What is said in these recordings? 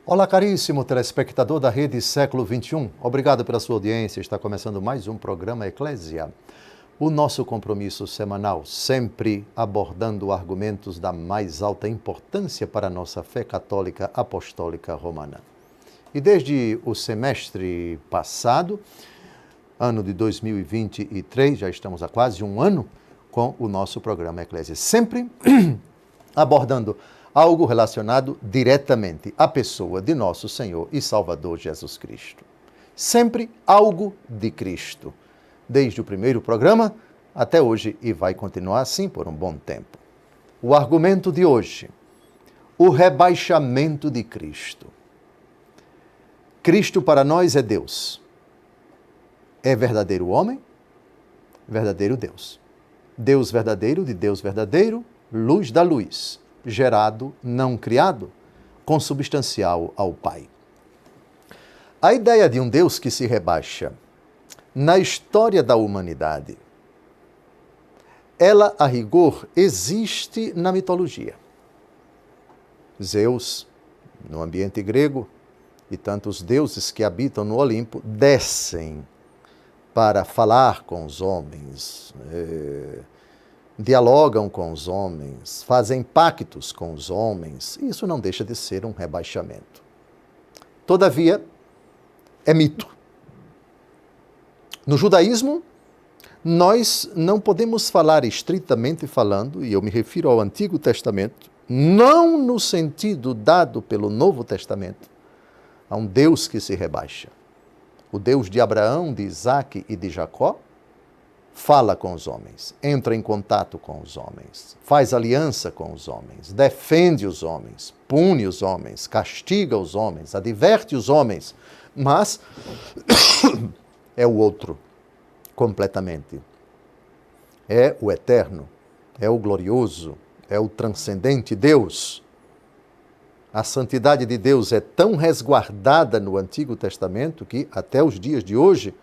Olá, caríssimo telespectador da Rede Século XXI. Obrigado pela sua audiência. Está começando mais um programa Eclésia. O nosso compromisso semanal, sempre abordando argumentos da mais alta importância para a nossa fé católica apostólica romana. E desde o semestre passado, ano de 2023, já estamos há quase um ano com o nosso programa Eclésia. Sempre abordando algo relacionado diretamente à pessoa de nosso Senhor e Salvador Jesus Cristo. Sempre algo de Cristo. Desde o primeiro programa até hoje e vai continuar assim por um bom tempo. O argumento de hoje, o rebaixamento de Cristo. Cristo para nós é Deus. É verdadeiro homem, verdadeiro Deus. Deus verdadeiro de Deus verdadeiro, luz da luz, gerado, não criado, consubstancial ao Pai. A ideia de um Deus que se rebaixa na história da humanidade, ela, a rigor, existe na mitologia. Zeus, no ambiente grego, e tantos deuses que habitam no Olimpo, descem para falar com os homens, dialogam com os homens, fazem pactos com os homens. Isso não deixa de ser um rebaixamento. Todavia, é mito. No judaísmo, nós não podemos falar estritamente falando, e eu me refiro ao Antigo Testamento, não no sentido dado pelo Novo Testamento, a um Deus que se rebaixa. O Deus de Abraão, de Isaque e de Jacó, fala com os homens, entra em contato com os homens, faz aliança com os homens, defende os homens, pune os homens, castiga os homens, adverte os homens, mas é o outro, completamente. É o eterno, é o glorioso, é o transcendente Deus. A santidade de Deus é tão resguardada no Antigo Testamento que, até os dias de hoje,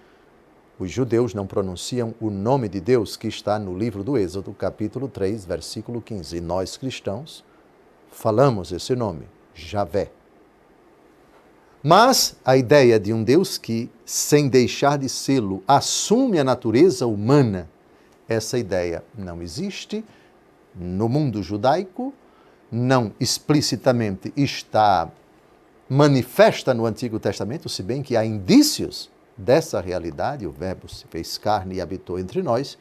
os judeus não pronunciam o nome de Deus que está no livro do Êxodo, capítulo 3, versículo 15. E nós, cristãos, falamos esse nome, Javé. Mas a ideia de um Deus que, sem deixar de sê-lo, assume a natureza humana, essa ideia não existe no mundo judaico, não explicitamente está manifesta no Antigo Testamento, se bem que há indícios dessa realidade, o Verbo se fez carne e habitou entre nós,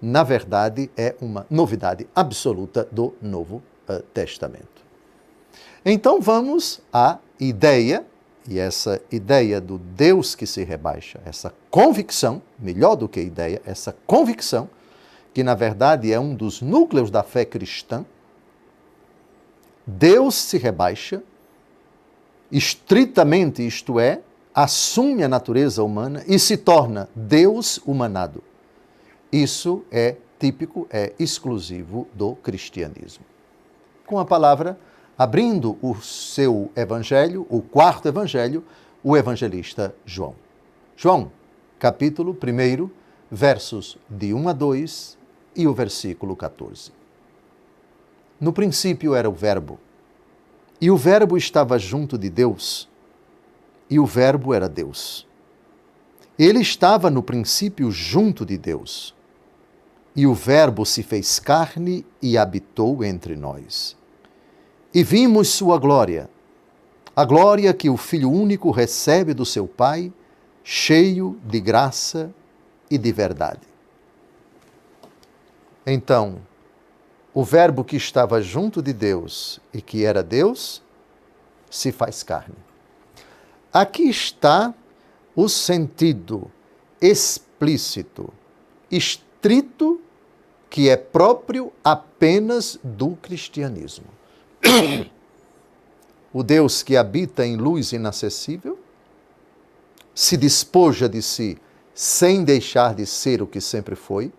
na verdade é uma novidade absoluta do Novo Testamento. Então vamos à ideia, e essa ideia do Deus que se rebaixa, essa convicção, melhor do que ideia, essa convicção, que na verdade é um dos núcleos da fé cristã. Deus se rebaixa, estritamente isto é, assume a natureza humana e se torna Deus humanado. Isso é típico, é exclusivo do cristianismo. Com a palavra, abrindo o seu evangelho, o quarto evangelho, o evangelista João. João, capítulo 1, versos de 1 a 2 e o versículo 14. No princípio era o Verbo, e o Verbo estava junto de Deus, e o Verbo era Deus. Ele estava no princípio junto de Deus, e o Verbo se fez carne e habitou entre nós. E vimos sua glória, a glória que o Filho único recebe do seu Pai, cheio de graça e de verdade. Então, o Verbo que estava junto de Deus e que era Deus, se faz carne. Aqui está o sentido explícito, estrito, que é próprio apenas do cristianismo. O Deus que habita em luz inacessível, se despoja de si sem deixar de ser o que sempre foi,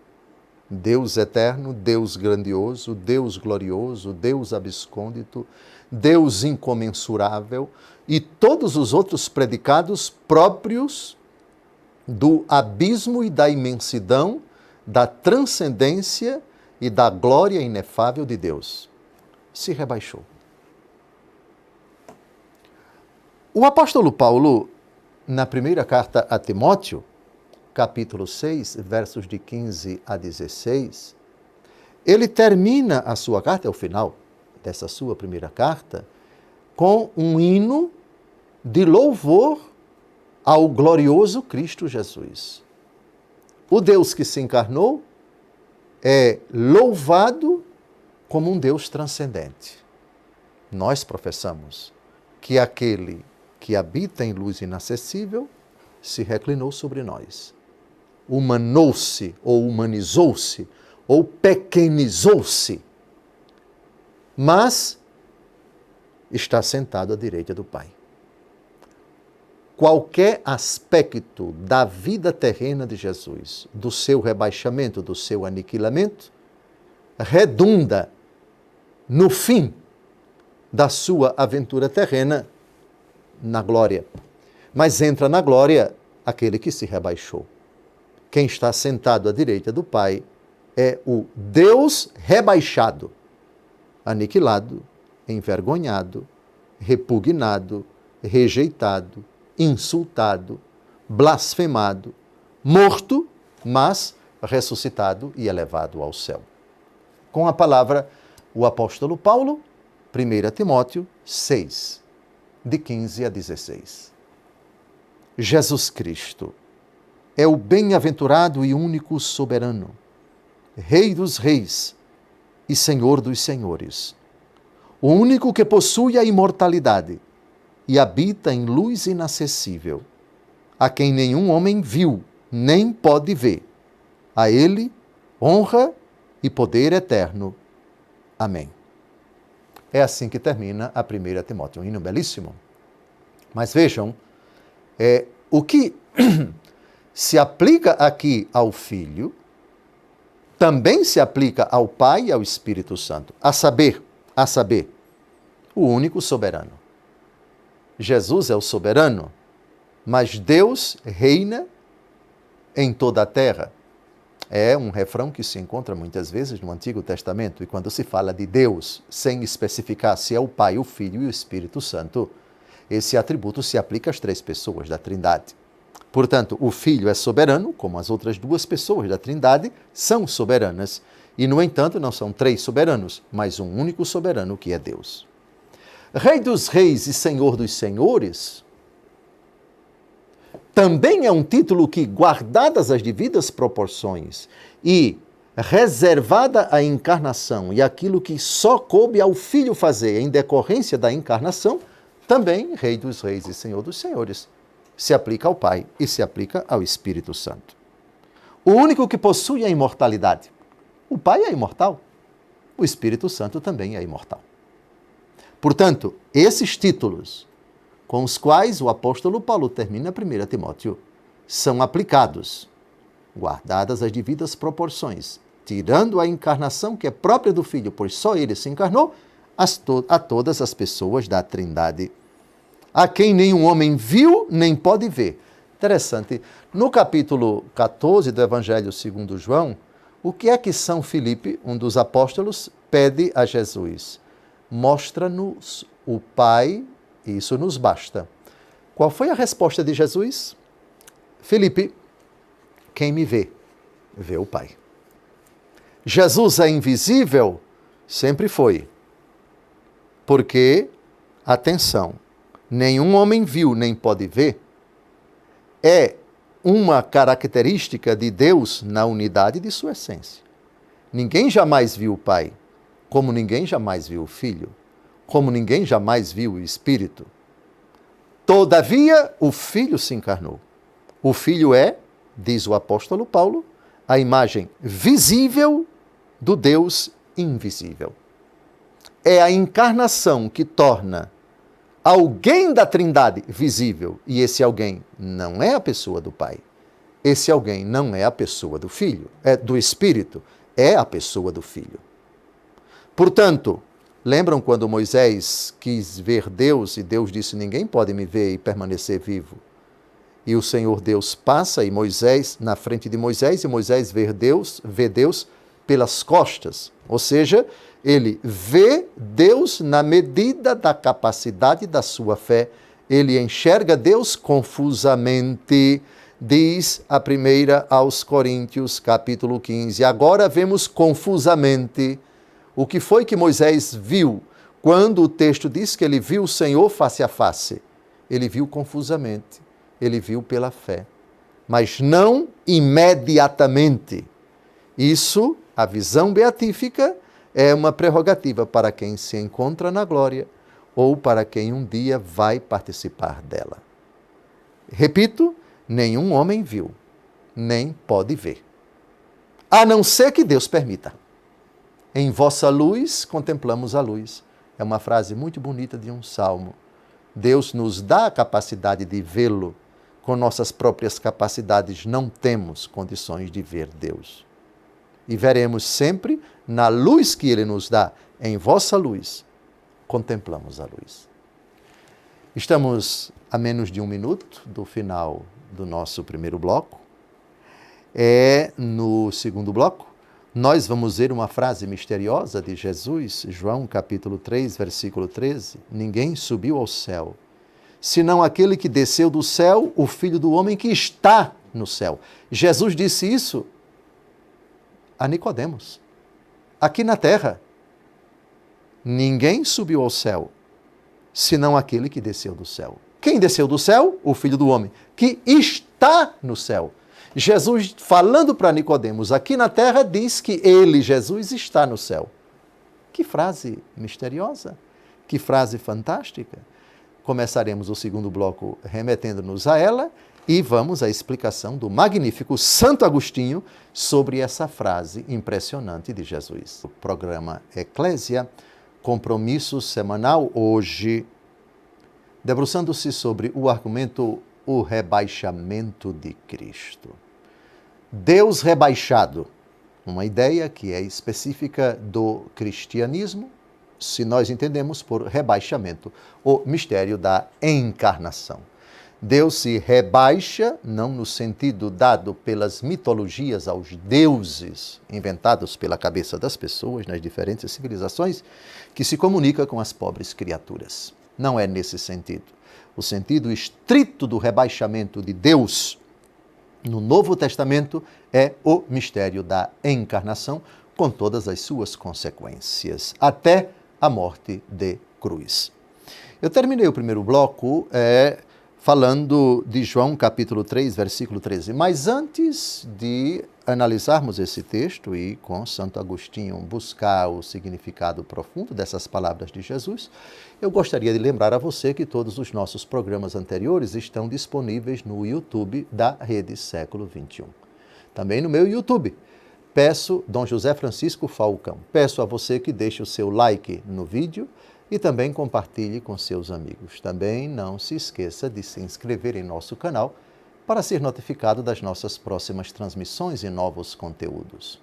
Deus eterno, Deus grandioso, Deus glorioso, Deus abscôndito, Deus incomensurável e todos os outros predicados próprios do abismo e da imensidão, da transcendência e da glória inefável de Deus. Se rebaixou. O apóstolo Paulo, na primeira carta a Timóteo, capítulo 6, versos de 15 a 16, ele termina a sua carta, é o final dessa sua primeira carta, com um hino de louvor ao glorioso Cristo Jesus. O Deus que se encarnou é louvado como um Deus transcendente. Nós professamos que aquele que habita em luz inacessível se reclinou sobre nós. Humanou-se, ou humanizou-se, ou pequenizou-se, mas está sentado à direita do Pai. Qualquer aspecto da vida terrena de Jesus, do seu rebaixamento, do seu aniquilamento, redunda no fim da sua aventura terrena na glória. Mas entra na glória aquele que se rebaixou. Quem está sentado à direita do Pai é o Deus rebaixado, aniquilado, envergonhado, repugnado, rejeitado, insultado, blasfemado, morto, mas ressuscitado e elevado ao céu. Com a palavra, o apóstolo Paulo, 1 Timóteo 6, de 15 a 16. Jesus Cristo é o bem-aventurado e único soberano, Rei dos reis e Senhor dos senhores, o único que possui a imortalidade e habita em luz inacessível, a quem nenhum homem viu, nem pode ver. A ele, honra e poder eterno. Amém. É assim que termina a 1 Timóteo, um hino belíssimo. Mas vejam, o que se aplica aqui ao Filho, também se aplica ao Pai e ao Espírito Santo. A saber, o único soberano. Jesus é o soberano, mas Deus reina em toda a terra. É um refrão que se encontra muitas vezes no Antigo Testamento, e quando se fala de Deus, sem especificar se é o Pai, o Filho e o Espírito Santo, esse atributo se aplica às três pessoas da Trindade. Portanto, o Filho é soberano, como as outras duas pessoas da Trindade são soberanas, e, no entanto, não são três soberanos, mas um único soberano que é Deus. Rei dos reis e Senhor dos senhores também é um título que, guardadas as devidas proporções e reservada a encarnação e aquilo que só coube ao Filho fazer em decorrência da encarnação, também Rei dos reis e Senhor dos senhores se aplica ao Pai e se aplica ao Espírito Santo. O único que possui a imortalidade. O Pai é imortal, o Espírito Santo também é imortal. Portanto, esses títulos com os quais o apóstolo Paulo termina 1 Timóteo são aplicados, guardadas as devidas proporções, tirando a encarnação que é própria do Filho, pois só ele se encarnou, a todas as pessoas da Trindade, a quem nenhum homem viu nem pode ver. Interessante. No capítulo 14 do Evangelho segundo João, o que é que São Filipe, um dos apóstolos, pede a Jesus? Mostra-nos o Pai, e isso nos basta. Qual foi a resposta de Jesus? Filipe, quem me vê, vê o Pai. Jesus é invisível? Sempre foi. Porque, atenção, nenhum homem viu nem pode ver, é uma característica de Deus na unidade de sua essência. Ninguém jamais viu o Pai, como ninguém jamais viu o Filho, como ninguém jamais viu o Espírito. Todavia, o Filho se encarnou. O Filho é, diz o apóstolo Paulo, a imagem visível do Deus invisível. É a encarnação que torna alguém da Trindade visível, e esse alguém não é a pessoa do Pai. Esse alguém não é a pessoa do Filho, é do Espírito, é a pessoa do Filho. Portanto, lembram quando Moisés quis ver Deus e Deus disse: ninguém pode me ver e permanecer vivo? E o Senhor Deus passa e Moisés, na frente de Moisés, e Moisés vê Deus pelas costas. Ou seja, ele vê Deus na medida da capacidade da sua fé Ele enxerga Deus confusamente, diz a primeira aos Coríntios, capítulo 15. Agora vemos confusamente o que foi que Moisés viu quando o texto diz que ele viu o Senhor face a face. Ele viu confusamente, ele viu pela fé, mas não imediatamente. Isso, a visão beatífica, é uma prerrogativa para quem se encontra na glória ou para quem um dia vai participar dela. Repito, nenhum homem viu, nem pode ver, a não ser que Deus permita. Em vossa luz contemplamos a luz. É uma frase muito bonita de um salmo. Deus nos dá a capacidade de vê-lo. Com nossas próprias capacidades não temos condições de ver Deus. E veremos sempre na luz que Ele nos dá. Em vossa luz contemplamos a luz. Estamos a menos de 1 minuto do final do nosso primeiro bloco. No segundo bloco, nós vamos ver uma frase misteriosa de Jesus, João capítulo 3, versículo 13. Ninguém subiu ao céu, senão aquele que desceu do céu, o Filho do Homem que está no céu. Jesus disse isso a Nicodemos, aqui na terra. Ninguém subiu ao céu, senão aquele que desceu do céu. Quem desceu do céu? O Filho do Homem, que está no céu. Jesus, falando para Nicodemos aqui na terra, diz que ele, Jesus, está no céu. Que frase misteriosa, que frase fantástica. Começaremos o segundo bloco remetendo-nos a ela e vamos à explicação do magnífico Santo Agostinho sobre essa frase impressionante de Jesus. O programa Eclésia, compromisso semanal, hoje, debruçando-se sobre o argumento o rebaixamento de Cristo. Deus rebaixado, uma ideia que é específica do cristianismo, se nós entendemos por rebaixamento, o mistério da encarnação. Deus se rebaixa, não no sentido dado pelas mitologias aos deuses inventados pela cabeça das pessoas nas diferentes civilizações, que se comunica com as pobres criaturas. Não é nesse sentido. O sentido estrito do rebaixamento de Deus no Novo Testamento é o mistério da encarnação, com todas as suas consequências, até a morte de cruz. Eu terminei o primeiro bloco falando de João capítulo 3, versículo 13. Mas antes de analisarmos esse texto e com Santo Agostinho buscar o significado profundo dessas palavras de Jesus, eu gostaria de lembrar a você que todos os nossos programas anteriores estão disponíveis no YouTube da Rede Século XXI. Também no meu YouTube. Peço, Dom José Francisco Falcão, peço a você que deixe o seu like no vídeo e também compartilhe com seus amigos. Também não se esqueça de se inscrever em nosso canal para ser notificado das nossas próximas transmissões e novos conteúdos.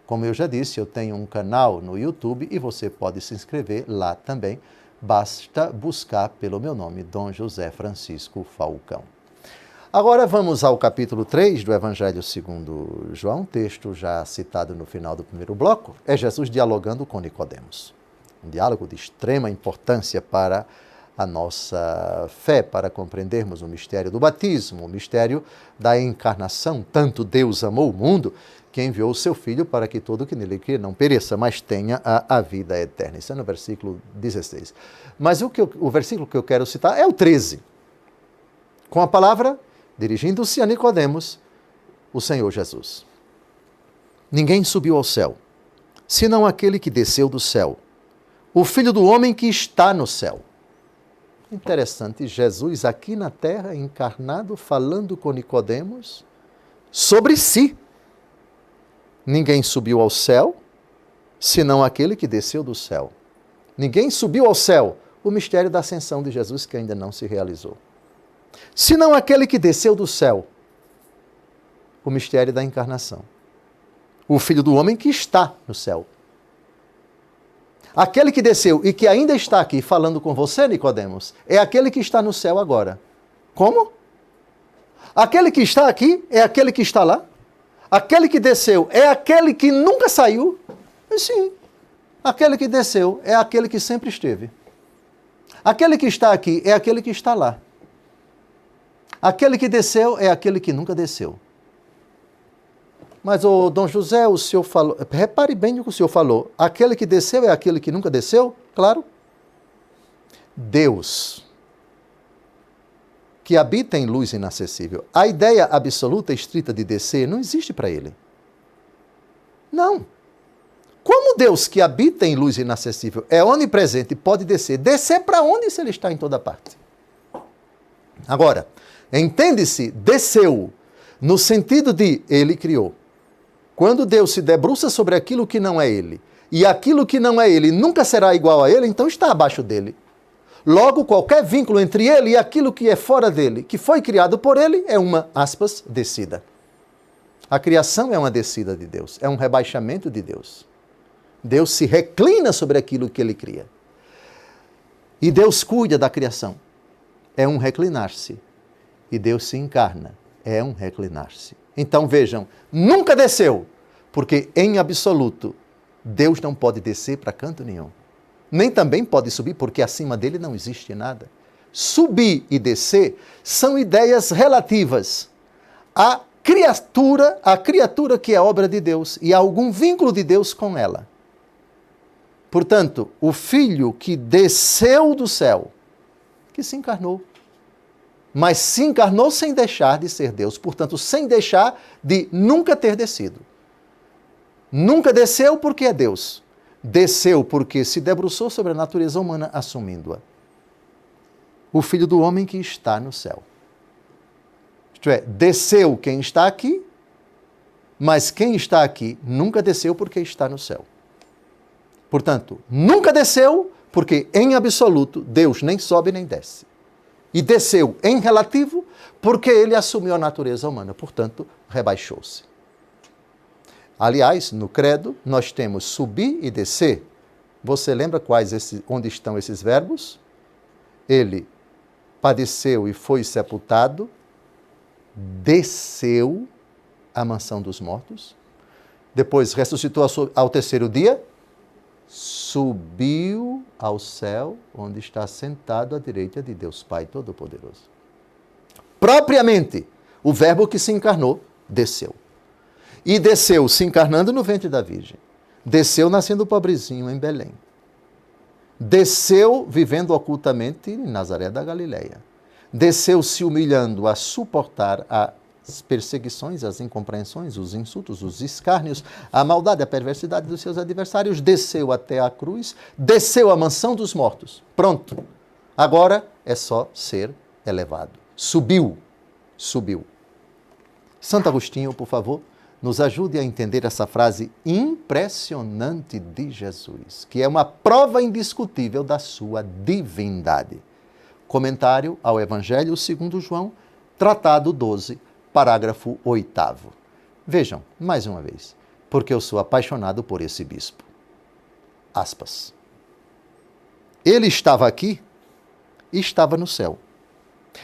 Como eu já disse, eu tenho um canal no YouTube e você pode se inscrever lá também. Basta buscar pelo meu nome, Dom José Francisco Falcão. Agora vamos ao capítulo 3 do Evangelho segundo João, texto já citado no final do primeiro bloco. É Jesus dialogando com Nicodemos. Um diálogo de extrema importância para a nossa fé, para compreendermos o mistério do batismo, o mistério da encarnação. Tanto Deus amou o mundo que enviou o seu Filho para que todo que nele crê não pereça, mas tenha a vida eterna. Isso é no versículo 16. Mas o versículo que eu quero citar é o 13. Com a palavra, dirigindo-se a Nicodemos, o Senhor Jesus. Ninguém subiu ao céu, senão aquele que desceu do céu, o Filho do Homem que está no céu. Interessante, Jesus aqui na terra, encarnado, falando com Nicodemos sobre si. Ninguém subiu ao céu, senão aquele que desceu do céu. Ninguém subiu ao céu, o mistério da ascensão de Jesus que ainda não se realizou. Senão aquele que desceu do céu, o mistério da encarnação. O Filho do Homem que está no céu. Aquele que desceu e que ainda está aqui falando com você, Nicodemos, é aquele que está no céu agora. Como? Aquele que está aqui é aquele que está lá? Aquele que desceu é aquele que nunca saiu? Sim. Aquele que desceu é aquele que sempre esteve. Aquele que está aqui é aquele que está lá. Aquele que desceu é aquele que nunca desceu. Mas, Dom José, o senhor falou... Repare bem no que o senhor falou. Aquele que desceu é aquele que nunca desceu? Claro. Deus, que habita em luz inacessível. A ideia absoluta, estrita de descer não existe para ele. Não. Como Deus que habita em luz inacessível é onipresente e pode descer, descer para onde se ele está em toda parte? Agora, entende-se, desceu, no sentido de ele criou. Quando Deus se debruça sobre aquilo que não é ele, e aquilo que não é ele nunca será igual a ele, então está abaixo dele. Logo, qualquer vínculo entre ele e aquilo que é fora dele, que foi criado por ele, é uma, aspas, descida. A criação é uma descida de Deus, é um rebaixamento de Deus. Deus se reclina sobre aquilo que ele cria. E Deus cuida da criação. É um reclinar-se. E Deus se encarna. É um reclinar-se. Então vejam, nunca desceu, porque em absoluto, Deus não pode descer para canto nenhum. Nem também pode subir, porque acima dele não existe nada. Subir e descer são ideias relativas à criatura que é obra de Deus e há algum vínculo de Deus com ela. Portanto, o Filho que desceu do céu, que se encarnou, mas se encarnou sem deixar de ser Deus, portanto, sem deixar de nunca ter descido. Nunca desceu porque é Deus. Desceu porque se debruçou sobre a natureza humana, assumindo-a. O Filho do Homem que está no céu. Isto é, desceu quem está aqui, mas quem está aqui nunca desceu porque está no céu. Portanto, nunca desceu porque, em absoluto, Deus nem sobe nem desce. E desceu em relativo porque ele assumiu a natureza humana, portanto, rebaixou-se. Aliás, no credo, nós temos subir e descer. Você lembra onde estão esses verbos? Ele padeceu e foi sepultado, desceu à mansão dos mortos, depois ressuscitou ao terceiro dia, subiu ao céu, onde está sentado à direita de Deus Pai Todo-Poderoso. Propriamente, o verbo que se encarnou, desceu. E desceu se encarnando no ventre da Virgem. Desceu nascendo pobrezinho em Belém. Desceu vivendo ocultamente em Nazaré da Galileia. Desceu se humilhando a suportar as perseguições, as incompreensões, os insultos, os escárnios, a maldade, a perversidade dos seus adversários. Desceu até a cruz, desceu à mansão dos mortos. Pronto. Agora é só ser elevado. Subiu. Santo Agostinho, por favor, nos ajude a entender essa frase impressionante de Jesus, que é uma prova indiscutível da sua divindade. Comentário ao Evangelho segundo João, tratado 12, parágrafo 8º. Vejam, mais uma vez, porque eu sou apaixonado por esse bispo. Aspas. Ele estava aqui e estava no céu.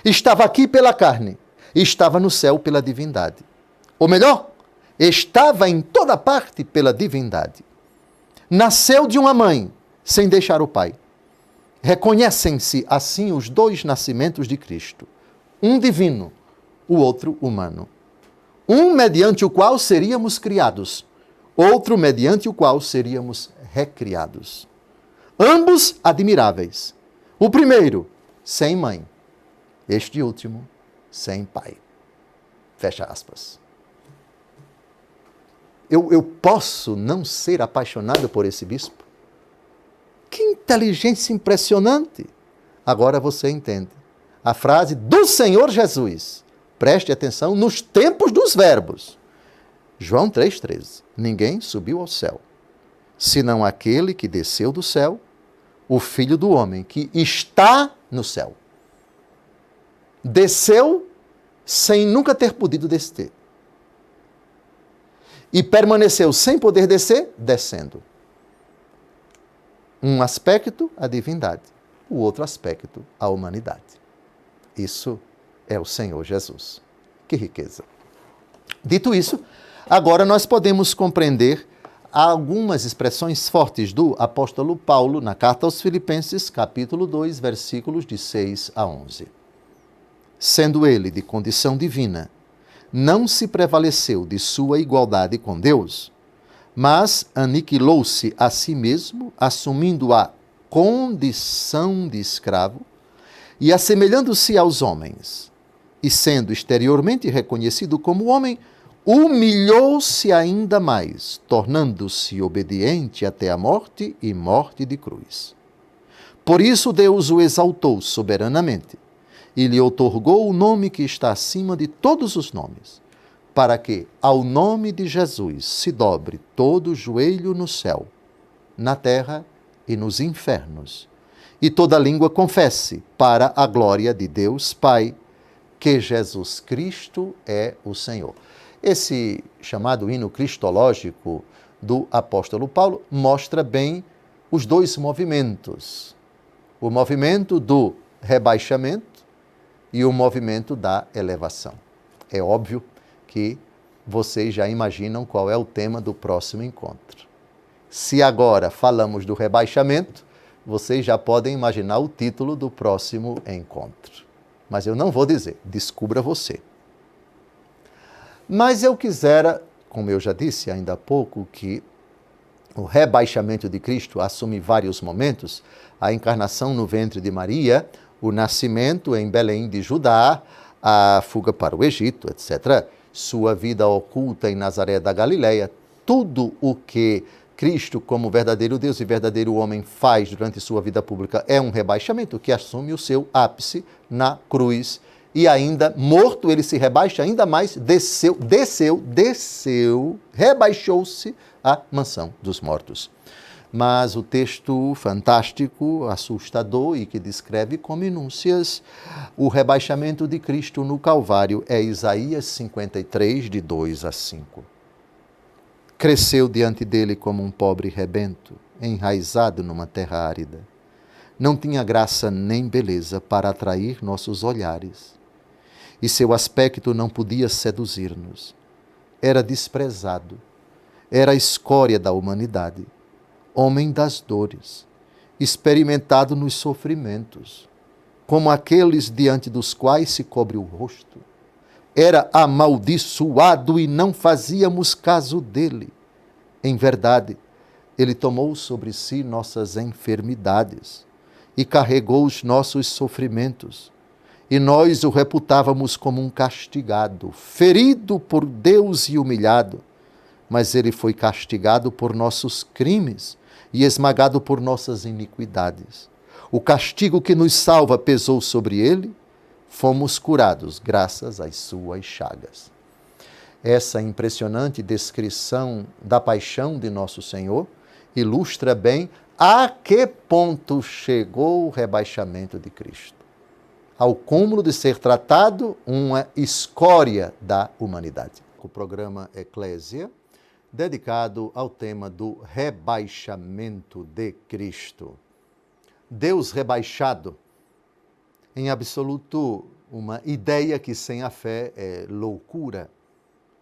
Estava aqui pela carne, estava no céu pela divindade. Ou melhor, estava em toda parte pela divindade. Nasceu de uma mãe, sem deixar o pai. Reconhecem-se assim os dois nascimentos de Cristo. Um divino, o outro humano. Um mediante o qual seríamos criados, outro mediante o qual seríamos recriados. Ambos admiráveis. O primeiro, sem mãe. Este último, sem pai. Fecha aspas. Eu posso não ser apaixonado por esse bispo? Que inteligência impressionante! Agora você entende. A frase do Senhor Jesus. Preste atenção nos tempos dos verbos. João 3,13. Ninguém subiu ao céu, senão aquele que desceu do céu, o Filho do Homem, que está no céu. Desceu sem nunca ter podido descer. E permaneceu sem poder descer, descendo. Um aspecto, a divindade. O outro aspecto, a humanidade. Isso é o Senhor Jesus. Que riqueza! Dito isso, agora nós podemos compreender Há algumas expressões fortes do apóstolo Paulo na carta aos Filipenses, capítulo 2, versículos de 6 a 11. Sendo ele de condição divina, não se prevaleceu de sua igualdade com Deus, mas aniquilou-se a si mesmo, assumindo a condição de escravo e assemelhando-se aos homens, e sendo exteriormente reconhecido como homem, humilhou-se ainda mais, tornando-se obediente até a morte e morte de cruz. Por isso Deus o exaltou soberanamente e lhe outorgou o nome que está acima de todos os nomes, para que, ao nome de Jesus, se dobre todo o joelho no céu, na terra e nos infernos, e toda língua confesse, para a glória de Deus Pai, que Jesus Cristo é o Senhor. Esse chamado hino cristológico do apóstolo Paulo mostra bem os dois movimentos. O movimento do rebaixamento e o movimento da elevação. É óbvio que vocês já imaginam qual é o tema do próximo encontro. Se agora falamos do rebaixamento, vocês já podem imaginar o título do próximo encontro. Mas eu não vou dizer, descubra você. Mas eu quisera, como eu já disse ainda há pouco, que o rebaixamento de Cristo assume vários momentos, a encarnação no ventre de Maria, o nascimento em Belém de Judá, a fuga para o Egito, etc., sua vida oculta em Nazaré da Galileia, tudo o que Cristo, como verdadeiro Deus e verdadeiro homem, faz durante sua vida pública é um rebaixamento que assume o seu ápice na cruz. E ainda, morto, ele se rebaixa ainda mais, desceu, rebaixou-se à mansão dos mortos. Mas o texto fantástico, assustador e que descreve com minúcias o rebaixamento de Cristo no Calvário é Isaías 53, de 2 a 5. Cresceu diante dele como um pobre rebento, enraizado numa terra árida. Não tinha graça nem beleza para atrair nossos olhares, e seu aspecto não podia seduzir-nos. Era desprezado, era a escória da humanidade, homem das dores, experimentado nos sofrimentos, como aqueles diante dos quais se cobre o rosto. Era amaldiçoado e não fazíamos caso dele. Em verdade, ele tomou sobre si nossas enfermidades e carregou os nossos sofrimentos. E nós o reputávamos como um castigado, ferido por Deus e humilhado. Mas ele foi castigado por nossos crimes e esmagado por nossas iniquidades. O castigo que nos salva pesou sobre ele, fomos curados graças às suas chagas. Essa impressionante descrição da paixão de nosso Senhor ilustra bem a que ponto chegou o rebaixamento de Cristo. Ao cúmulo de ser tratado uma escória da humanidade. O programa Eclésia, dedicado ao tema do rebaixamento de Cristo. Deus rebaixado, em absoluto, uma ideia que sem a fé é loucura.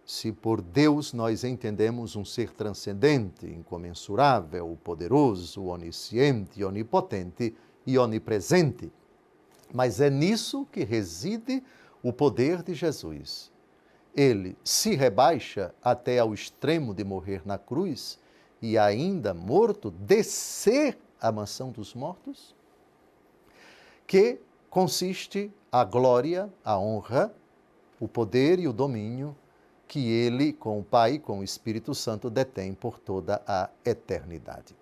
Se por Deus nós entendemos um ser transcendente, incomensurável, poderoso, onisciente, onipotente e onipresente. Mas é nisso que reside o poder de Jesus. Ele se rebaixa até ao extremo de morrer na cruz e ainda morto, descer à mansão dos mortos, que consiste a glória, a honra, o poder e o domínio que ele, com o Pai e com o Espírito Santo, detém por toda a eternidade.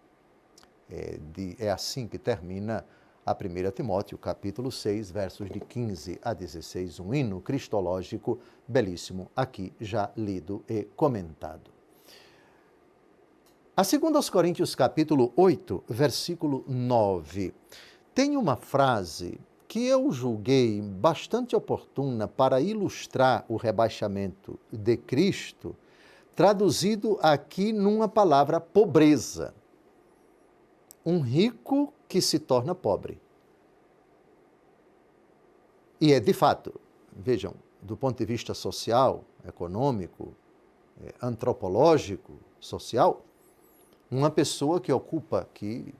É assim que termina a 1 Timóteo, capítulo 6, versos de 15 a 16, um hino cristológico belíssimo, aqui já lido e comentado. A 2 Coríntios, capítulo 8, versículo 9, tem uma frase que eu julguei bastante oportuna para ilustrar o rebaixamento de Cristo, traduzido aqui numa palavra pobreza. Um rico que se torna pobre. E é de fato, vejam, do ponto de vista social, econômico, antropológico, social, Uma pessoa que ocupa aqui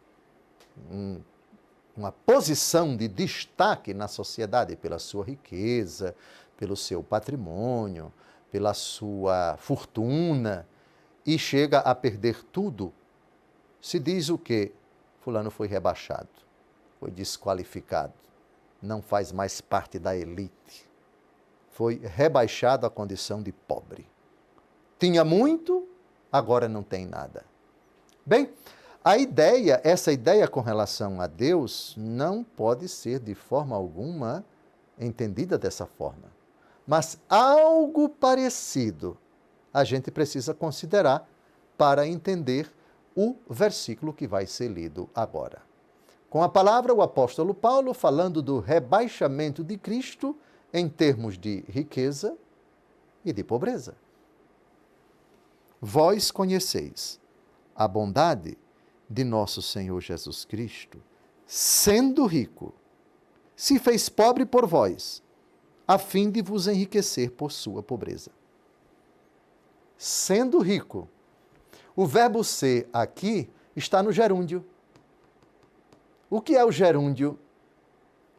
uma posição de destaque na sociedade pela sua riqueza, pelo seu patrimônio, pela sua fortuna, e chega a perder tudo, se diz o quê? Fulano foi rebaixado, foi desqualificado, não faz mais parte da elite, foi rebaixado à condição de pobre. Tinha muito, agora não tem nada. Bem, essa ideia com relação a Deus não pode ser de forma alguma entendida dessa forma. Mas algo parecido a gente precisa considerar para entender o versículo que vai ser lido agora. Com a palavra, o apóstolo Paulo falando do rebaixamento de Cristo em termos de riqueza e de pobreza. Vós conheceis a bondade de nosso Senhor Jesus Cristo, sendo rico, se fez pobre por vós, a fim de vos enriquecer por sua pobreza. Sendo rico. O verbo ser aqui está no gerúndio. O que é o gerúndio?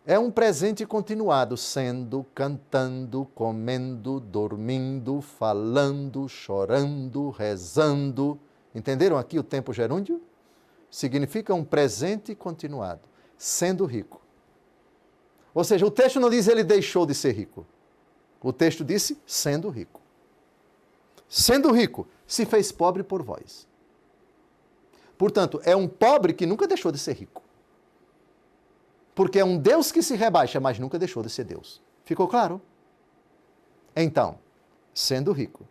É um presente continuado, sendo, cantando, comendo, dormindo, falando, chorando, rezando. Entenderam aqui o tempo gerúndio? Significa um presente continuado, sendo rico. Ou seja, o texto não diz ele deixou de ser rico. O texto disse sendo rico. Sendo rico, se fez pobre por vós. Portanto, é um pobre que nunca deixou de ser rico. Porque é um Deus que se rebaixa, mas nunca deixou de ser Deus. Ficou claro? Então, sendo rico,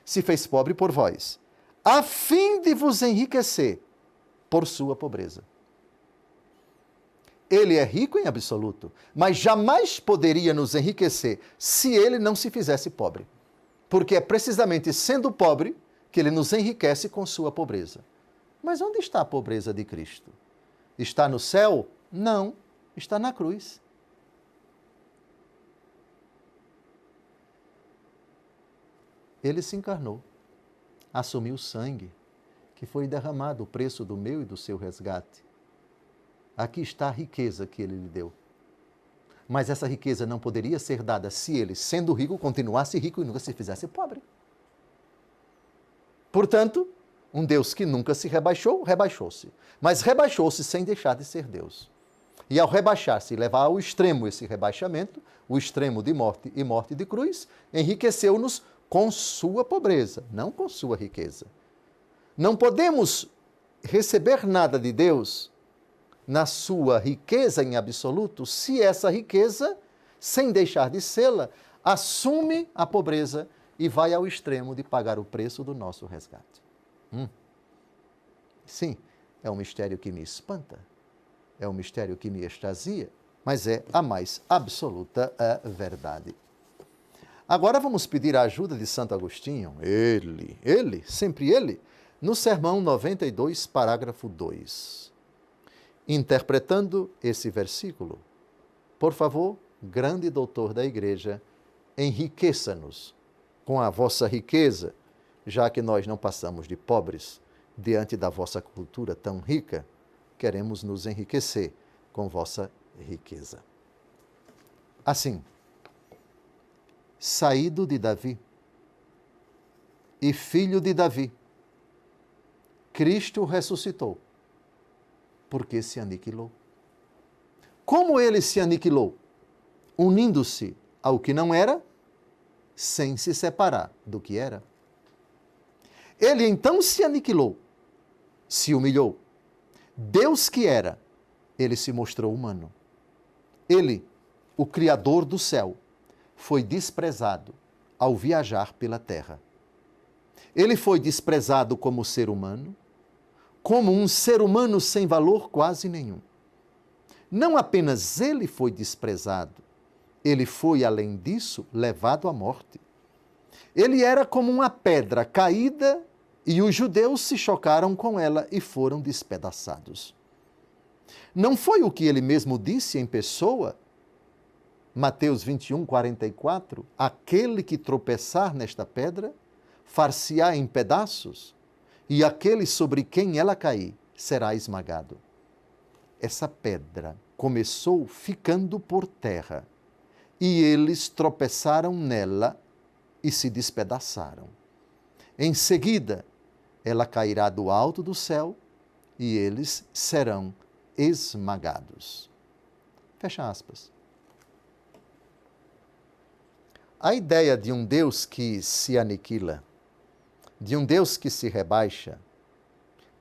se fez pobre por vós, a fim de vos enriquecer por sua pobreza. Ele é rico em absoluto, mas jamais poderia nos enriquecer se ele não se fizesse pobre. Porque é precisamente sendo pobre que ele nos enriquece com sua pobreza. Mas onde está a pobreza de Cristo? Está no céu? Não, está na cruz. Ele se encarnou, assumiu o sangue, que foi derramado, o preço do meu e do seu resgate. Aqui está a riqueza que ele lhe deu. Mas essa riqueza não poderia ser dada se ele, sendo rico, continuasse rico e nunca se fizesse pobre. Portanto, um Deus que nunca se rebaixou, rebaixou-se. Mas rebaixou-se sem deixar de ser Deus. E ao rebaixar-se e levar ao extremo esse rebaixamento, o extremo de morte e morte de cruz, enriqueceu-nos com sua pobreza, não com sua riqueza. Não podemos receber nada de Deus na sua riqueza em absoluto, se essa riqueza, sem deixar de sê-la, assume a pobreza e vai ao extremo de pagar o preço do nosso resgate. Sim, é um mistério que me espanta, é um mistério que me extasia, mas é a mais absoluta verdade. Agora vamos pedir a ajuda de Santo Agostinho, sempre ele, no Sermão 92, parágrafo 2. Interpretando esse versículo, por favor, grande doutor da Igreja, enriqueça-nos com a vossa riqueza, já que nós não passamos de pobres diante da vossa cultura tão rica, queremos nos enriquecer com vossa riqueza. Assim, saído de Davi e filho de Davi, Cristo ressuscitou, porque se aniquilou. Como ele se aniquilou? Unindo-se ao que não era, sem se separar do que era. Ele então se aniquilou, se humilhou. Deus que era, ele se mostrou humano. Ele, o Criador do céu, foi desprezado ao viajar pela terra. Ele foi desprezado como ser humano, como um ser humano sem valor quase nenhum. Não apenas ele foi desprezado, ele foi, além disso, levado à morte. Ele era como uma pedra caída e os judeus se chocaram com ela e foram despedaçados. Não foi o que ele mesmo disse em pessoa? Mateus 21, 44, aquele que tropeçar nesta pedra, far-se-á em pedaços, e aquele sobre quem ela cair será esmagado. Essa pedra começou ficando por terra, e eles tropeçaram nela e se despedaçaram. Em seguida, ela cairá do alto do céu e eles serão esmagados. Fecha aspas. A ideia de um Deus que se aniquila, de um Deus que se rebaixa,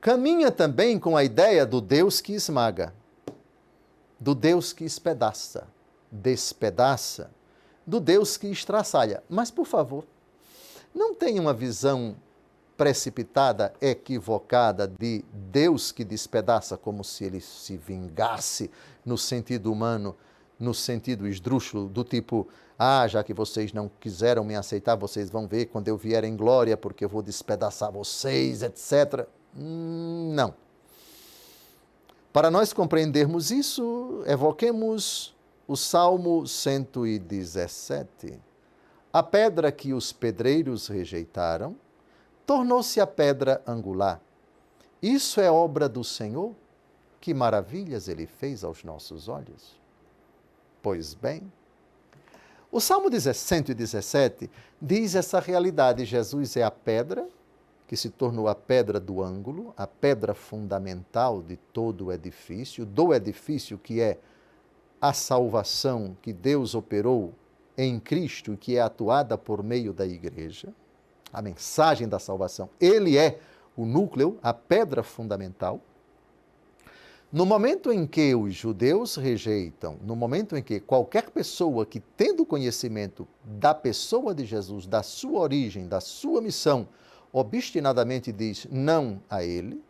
caminha também com a ideia do Deus que esmaga, do Deus que espedaça, despedaça, do Deus que estraçalha. Mas, por favor, não tenha uma visão precipitada, equivocada de Deus que despedaça, como se ele se vingasse no sentido humano, no sentido esdrúxulo, do tipo, já que vocês não quiseram me aceitar, vocês vão ver quando eu vier em glória, porque eu vou despedaçar vocês, etc. Não. Para nós compreendermos isso, evoquemos o Salmo 117. A pedra que os pedreiros rejeitaram tornou-se a pedra angular. Isso é obra do Senhor? Que maravilhas ele fez aos nossos olhos? Pois bem, o Salmo 117 diz essa realidade. Jesus é a pedra que se tornou a pedra do ângulo, a pedra fundamental de todo o edifício, do edifício que é a salvação que Deus operou em Cristo e que é atuada por meio da igreja. A mensagem da salvação. Ele é o núcleo, a pedra fundamental. No momento em que os judeus rejeitam, no momento em que qualquer pessoa que, tendo conhecimento da pessoa de Jesus, da sua origem, da sua missão, obstinadamente diz não a ele,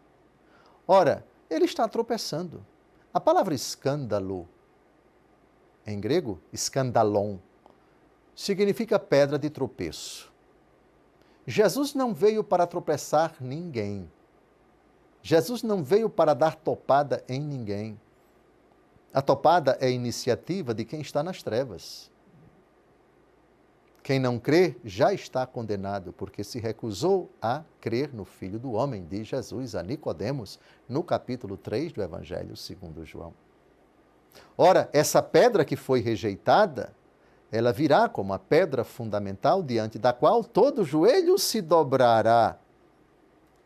ora, ele está tropeçando. A palavra escândalo, em grego, escandalon, significa pedra de tropeço. Jesus não veio para tropeçar ninguém. Jesus não veio para dar topada em ninguém. A topada é a iniciativa de quem está nas trevas. Quem não crê já está condenado, porque se recusou a crer no Filho do Homem, diz Jesus a Nicodemos, no capítulo 3 do Evangelho segundo João. Ora, essa pedra que foi rejeitada, ela virá como a pedra fundamental diante da qual todo joelho se dobrará.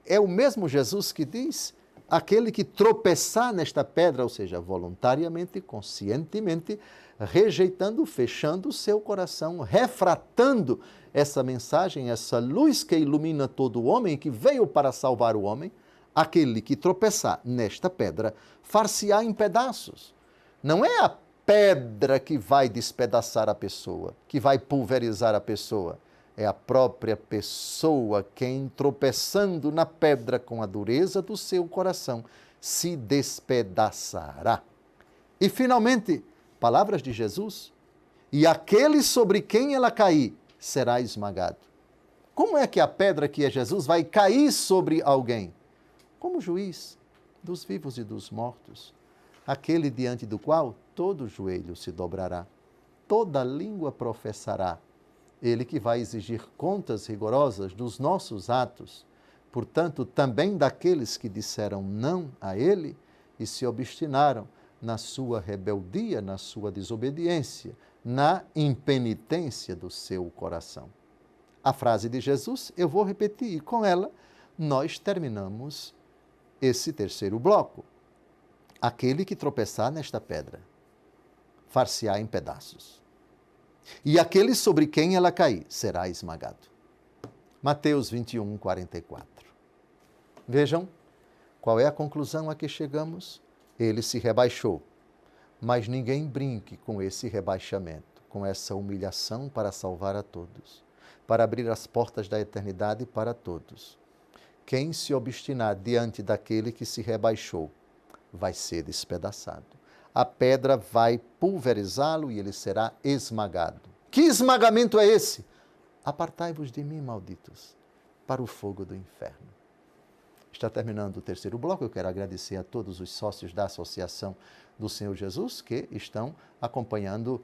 É o mesmo Jesus que diz, aquele que tropeçar nesta pedra, ou seja, voluntariamente, conscientemente, rejeitando, fechando o seu coração, refratando essa mensagem, essa luz que ilumina todo o homem, que veio para salvar o homem, aquele que tropeçar nesta pedra, far-se-á em pedaços. Não é a pedra que vai despedaçar a pessoa, que vai pulverizar a pessoa. É a própria pessoa quem, tropeçando na pedra com a dureza do seu coração, se despedaçará. E, finalmente, palavras de Jesus, e aquele sobre quem ela cair será esmagado. Como é que a pedra que é Jesus vai cair sobre alguém? Como juiz dos vivos e dos mortos, aquele diante do qual todo joelho se dobrará, toda língua professará. Ele que vai exigir contas rigorosas dos nossos atos, portanto, também daqueles que disseram não a ele e se obstinaram na sua rebeldia, na sua desobediência, na impenitência do seu coração. A frase de Jesus, eu vou repetir, e com ela nós terminamos esse terceiro bloco. Aquele que tropeçar nesta pedra, far-se-á em pedaços. E aquele sobre quem ela cair, será esmagado. Mateus 21, 44. Vejam, qual é a conclusão a que chegamos? Ele se rebaixou. Mas ninguém brinque com esse rebaixamento, com essa humilhação para salvar a todos, para abrir as portas da eternidade para todos. Quem se obstinar diante daquele que se rebaixou, vai ser despedaçado. A pedra vai pulverizá-lo e ele será esmagado. Que esmagamento é esse? Apartai-vos de mim, malditos, para o fogo do inferno. Está terminando o terceiro bloco. Eu quero agradecer a todos os sócios da Associação do Senhor Jesus que estão acompanhando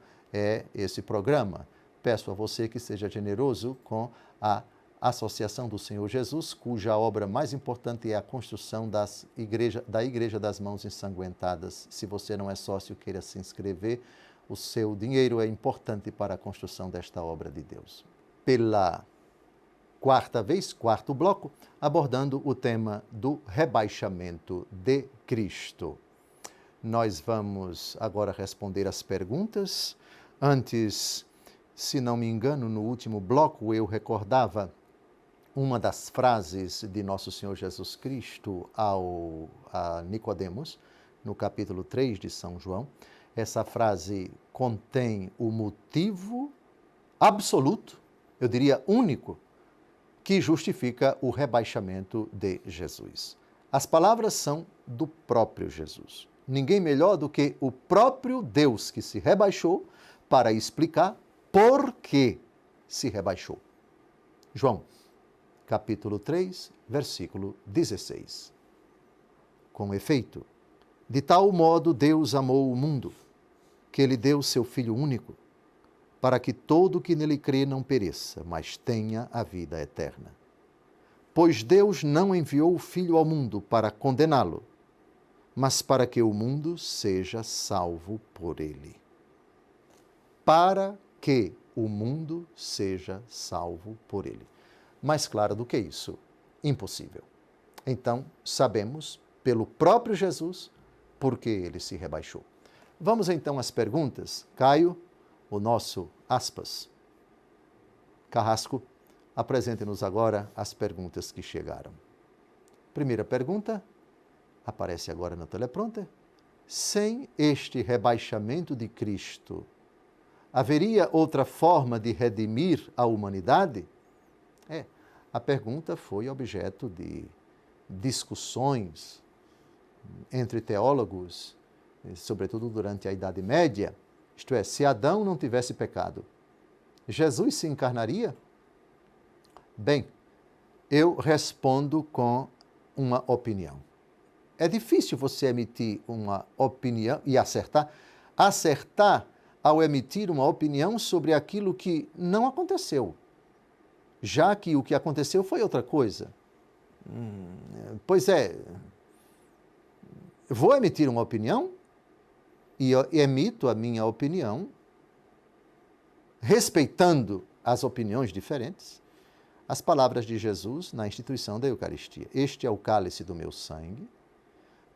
esse programa. Peço a você que seja generoso com a Associação do Senhor Jesus, cuja obra mais importante é a construção da Igreja das Mãos Ensanguentadas. Se você não é sócio, queira se inscrever, o seu dinheiro é importante para a construção desta obra de Deus. Pela quarta vez, quarto bloco, abordando o tema do rebaixamento de Cristo. Nós vamos agora responder as perguntas. Antes, se não me engano, no último bloco eu recordava uma das frases de Nosso Senhor Jesus Cristo a Nicodemos, no capítulo 3 de São João. Essa frase contém o motivo absoluto, eu diria único, que justifica o rebaixamento de Jesus. As palavras são do próprio Jesus. Ninguém melhor do que o próprio Deus que se rebaixou para explicar por que se rebaixou. João, capítulo 3, versículo 16. Com efeito, de tal modo Deus amou o mundo, que ele deu seu Filho único, para que todo que nele crê não pereça, mas tenha a vida eterna. Pois Deus não enviou o Filho ao mundo para condená-lo, mas para que o mundo seja salvo por ele. Para que o mundo seja salvo por ele. Mais claro do que isso, impossível. Então, sabemos, pelo próprio Jesus, por que ele se rebaixou. Vamos então às perguntas. Caio, o nosso aspas. Carrasco, apresente-nos agora as perguntas que chegaram. Primeira pergunta, aparece agora no teleprompter. Sem este rebaixamento de Cristo, haveria outra forma de redimir a humanidade? A pergunta foi objeto de discussões entre teólogos, sobretudo durante a Idade Média. Isto é, se Adão não tivesse pecado, Jesus se encarnaria? Bem, eu respondo com uma opinião. É difícil você emitir uma opinião e acertar. Acertar ao emitir uma opinião sobre aquilo que não aconteceu, já que o que aconteceu foi outra coisa. Pois é, vou emitir uma opinião e emito a minha opinião respeitando as opiniões diferentes, as palavras de Jesus na instituição da Eucaristia. Este é o cálice do meu sangue,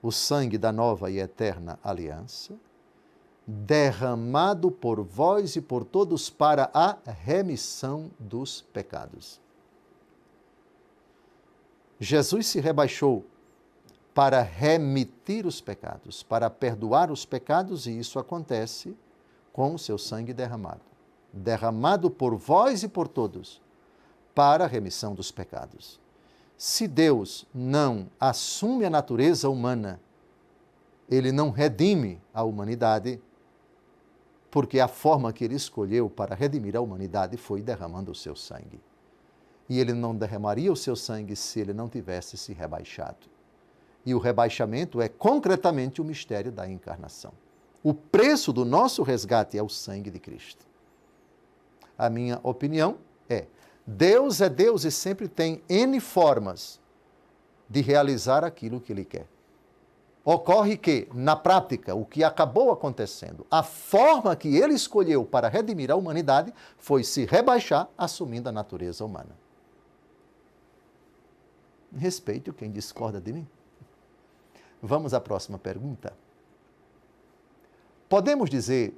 o sangue da nova e eterna aliança, derramado por vós e por todos para a remissão dos pecados. Jesus se rebaixou para remitir os pecados, para perdoar os pecados, e isso acontece com o seu sangue derramado. Derramado por vós e por todos, para a remissão dos pecados. Se Deus não assume a natureza humana, ele não redime a humanidade, porque a forma que ele escolheu para redimir a humanidade foi derramando o seu sangue. E ele não derramaria o seu sangue se ele não tivesse se rebaixado. E o rebaixamento é concretamente o mistério da encarnação. O preço do nosso resgate é o sangue de Cristo. A minha opinião é Deus e sempre tem N formas de realizar aquilo que ele quer. Ocorre que, na prática, o que acabou acontecendo, a forma que ele escolheu para redimir a humanidade foi se rebaixar, assumindo a natureza humana. Respeito quem discorda de mim. Vamos à próxima pergunta. Podemos dizer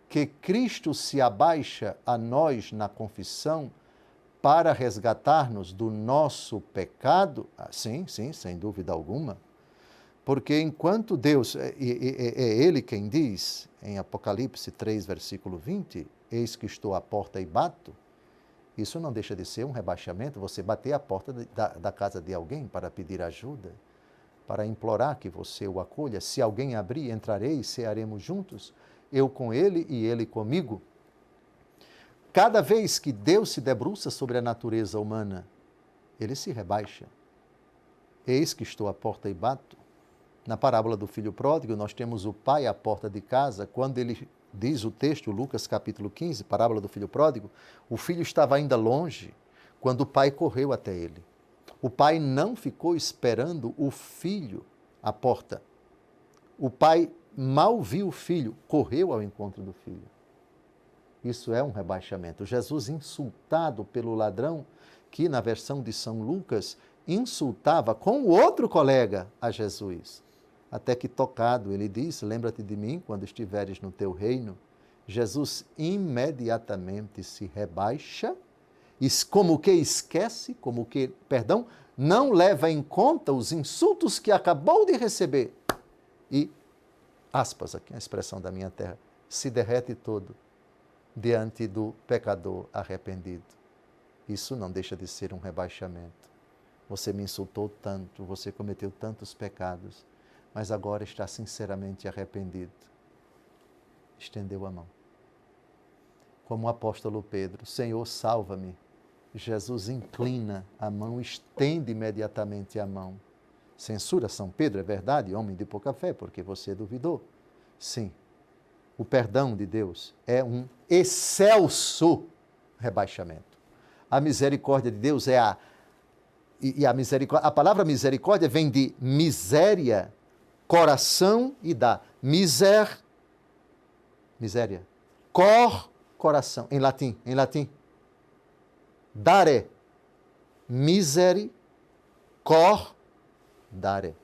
que Cristo se abaixa a nós na confissão para resgatar-nos do nosso pecado? Sim, sem dúvida alguma. Porque enquanto Deus, é Ele quem diz, em Apocalipse 3, versículo 20, eis que estou à porta e bato, isso não deixa de ser um rebaixamento, você bater à porta da casa de alguém para pedir ajuda, para implorar que você o acolha. Se alguém abrir, entrarei e cearemos juntos, eu com ele e ele comigo. Cada vez que Deus se debruça sobre a natureza humana, ele se rebaixa. Eis que estou à porta e bato. Na parábola do filho pródigo, nós temos o pai à porta de casa, quando ele diz o texto, Lucas capítulo 15, parábola do filho pródigo, o filho estava ainda longe. quando o pai correu até ele. O pai não ficou esperando o filho à porta. O pai mal viu o filho, correu ao encontro do filho. Isso é um rebaixamento. Jesus, insultado pelo ladrão, que na versão de São Lucas, insultava com o outro colega a Jesus. Até que, tocado, ele disse: lembra-te de mim quando estiveres no teu reino. Jesus imediatamente se rebaixa, como que esquece, não leva em conta os insultos que acabou de receber. E, aspas aqui, a expressão da minha terra, se derrete todo diante do pecador arrependido. Isso não deixa de ser um rebaixamento. Você me insultou tanto, você cometeu tantos pecados, mas agora está sinceramente arrependido. Estendeu a mão. Como o apóstolo Pedro: Senhor, salva-me. Jesus inclina a mão, estende imediatamente a mão. Censura São Pedro, é verdade, homem de pouca fé, porque você duvidou. Sim, o perdão de Deus é um excelso rebaixamento. A misericórdia de Deus é a palavra misericórdia vem de miséria, coração, e da miséria, coração, em latim. Dare, miseri, dare.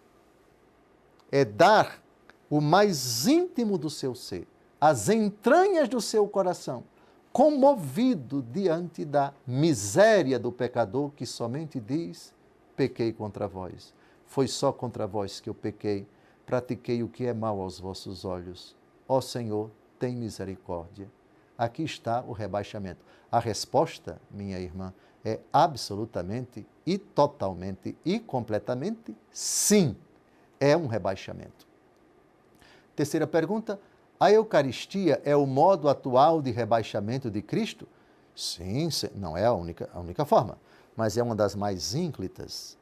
É dar o mais íntimo do seu ser, as entranhas do seu coração, comovido diante da miséria do pecador que somente diz: pequei contra vós. Foi só contra vós que eu pequei, pratiquei o que é mal aos vossos olhos. Ó Senhor, tem misericórdia. Aqui está o rebaixamento. A resposta, minha irmã, é absolutamente e totalmente e completamente sim. É um rebaixamento. Terceira pergunta: a Eucaristia é o modo atual de rebaixamento de Cristo? Sim, não é a única forma, mas é uma das mais ínclitas.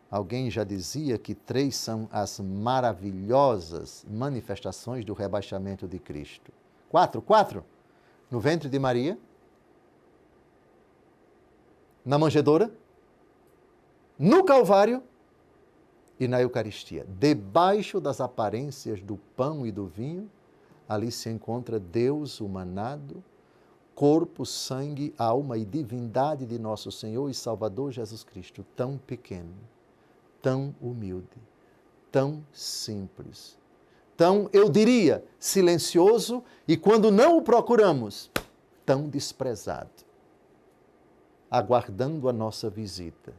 Alguém já dizia que 3 são as maravilhosas manifestações do rebaixamento de Cristo. 4. No ventre de Maria, na manjedoura, no Calvário e na Eucaristia. Debaixo das aparências do pão e do vinho, ali se encontra Deus humanado, corpo, sangue, alma e divindade de nosso Senhor e Salvador Jesus Cristo, tão pequeno, tão humilde, tão simples, tão, eu diria, silencioso, e quando não o procuramos, tão desprezado, aguardando a nossa visita,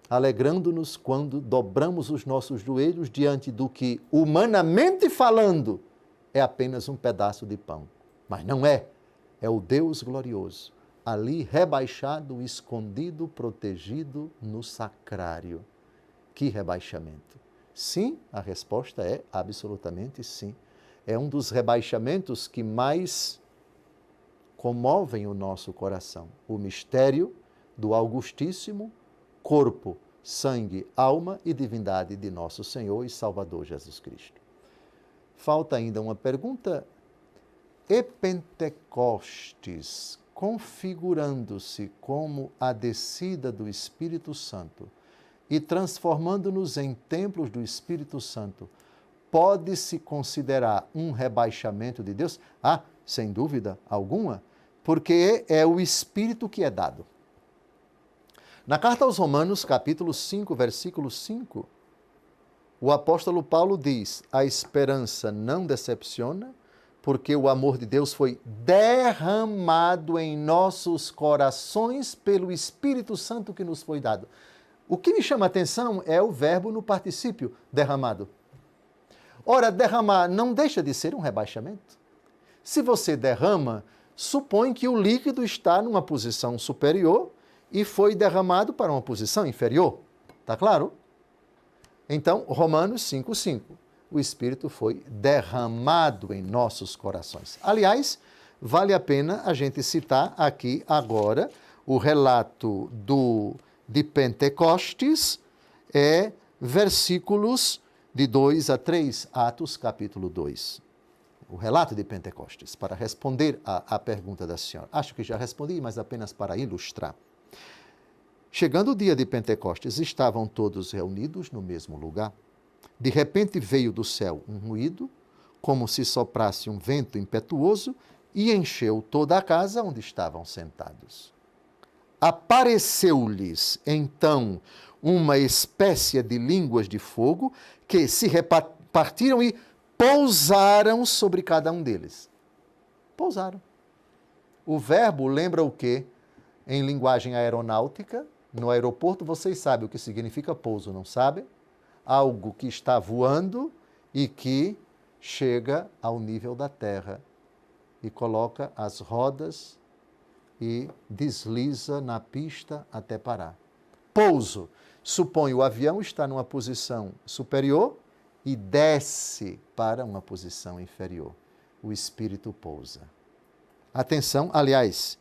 alegrando-nos quando dobramos os nossos joelhos diante do que, humanamente falando, é apenas um pedaço de pão. Mas não é. É o Deus glorioso, ali rebaixado, escondido, protegido no sacrário. Que rebaixamento! Sim, a resposta é absolutamente sim. É um dos rebaixamentos que mais comovem o nosso coração. O mistério do Augustíssimo corpo, sangue, alma e divindade de nosso Senhor e Salvador Jesus Cristo. Falta ainda uma pergunta. E Pentecostes, configurando-se como a descida do Espírito Santo e transformando-nos em templos do Espírito Santo, pode-se considerar um rebaixamento de Deus? Ah, sem dúvida alguma, porque é o Espírito que é dado. Na carta aos Romanos, capítulo 5, versículo 5, o apóstolo Paulo diz: a esperança não decepciona, porque o amor de Deus foi derramado em nossos corações pelo Espírito Santo que nos foi dado. O que me chama a atenção é o verbo no particípio, derramado. Ora, derramar não deixa de ser um rebaixamento. Se você derrama, supõe que o líquido está numa posição superior e foi derramado para uma posição inferior. Está claro? Então, Romanos 5,5. O Espírito foi derramado em nossos corações. Aliás, vale a pena a gente citar aqui agora o relato de Pentecostes, versículos de 2 a 3, Atos capítulo 2. O relato de Pentecostes, para responder à pergunta da senhora. Acho que já respondi, mas apenas para ilustrar. Chegando o dia de Pentecostes, estavam todos reunidos no mesmo lugar. De repente veio do céu um ruído, como se soprasse um vento impetuoso, e encheu toda a casa onde estavam sentados. Apareceu-lhes, então, uma espécie de línguas de fogo que se repartiram e pousaram sobre cada um deles. Pousaram. O verbo lembra o quê? Em linguagem aeronáutica, no aeroporto vocês sabem o que significa pouso, não sabem? Algo que está voando e que chega ao nível da terra e coloca as rodas e desliza na pista até parar. Pouso. Supõe o avião está numa posição superior e desce para uma posição inferior. O espírito pousa. Atenção, aliás,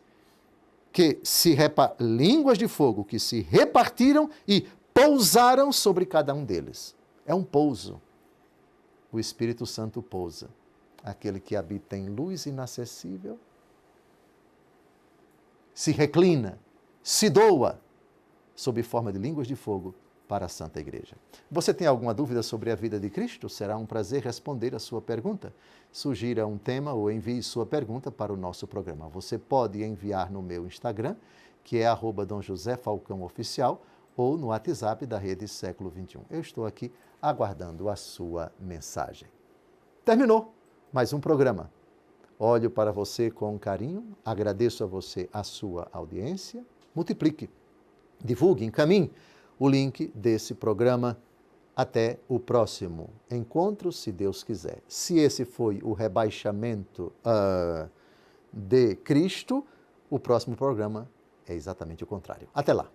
línguas de fogo que se repartiram e pousaram sobre cada um deles. É um pouso. O Espírito Santo pousa. Aquele que habita em luz inacessível, se reclina, se doa, sob forma de línguas de fogo, para a Santa Igreja. Você tem alguma dúvida sobre a vida de Cristo? Será um prazer responder a sua pergunta. Sugira um tema ou envie sua pergunta para o nosso programa. Você pode enviar no meu Instagram, que é @DomJosé_Falcão_Oficial, ou no WhatsApp da Rede Século XXI. Eu estou aqui aguardando a sua mensagem. Terminou mais um programa. Olho para você com carinho, agradeço a você a sua audiência, multiplique, divulgue, encaminhe o link desse programa. Até o próximo encontro, se Deus quiser. Se esse foi o rebaixamento de Cristo, o próximo programa é exatamente o contrário. Até lá!